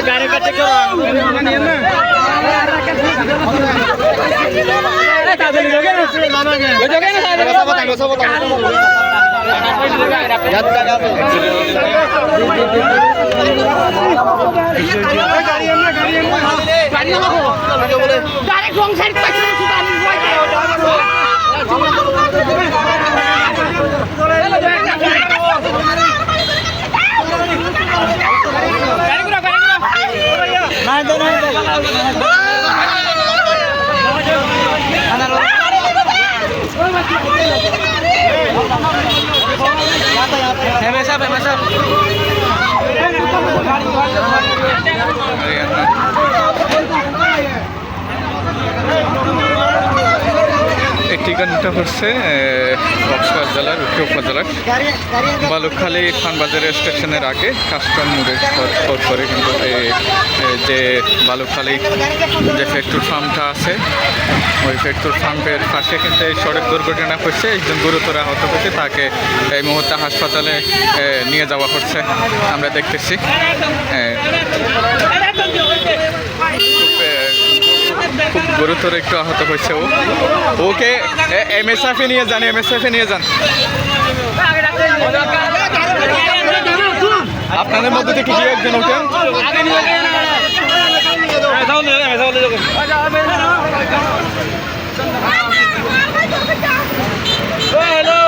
গাড়ি কাটে করো তাদের লোকে না মামাকে লোকে না এই ঠিকানাটা হচ্ছে কক্সবাজার জেলার উত্তর উপজেলার বালুখালী খানবাজার স্টেশনের আগে কাস্টম মোড়ের পরে কিন্তু যে বালুখালী যে ফ্যাক্টরি ফার্মটা আছে ওই ফ্যাক্টরি ফার্মের পাশে কিন্তু এই সড়ক দুর্ঘটনা হচ্ছে, একজন গুরুতর আহত হচ্ছে, তাকে এই মুহূর্তে হাসপাতালে নিয়ে যাওয়া হচ্ছে আমরা দেখতেছি। খুব গুরুতর একটু আহত হয়েছে ওকে এমএসএফে নিয়ে যান, এমএসএফে নিয়ে যান। আপনাদের মধ্যে থেকে কি একজন ওঠেন? হ্যালো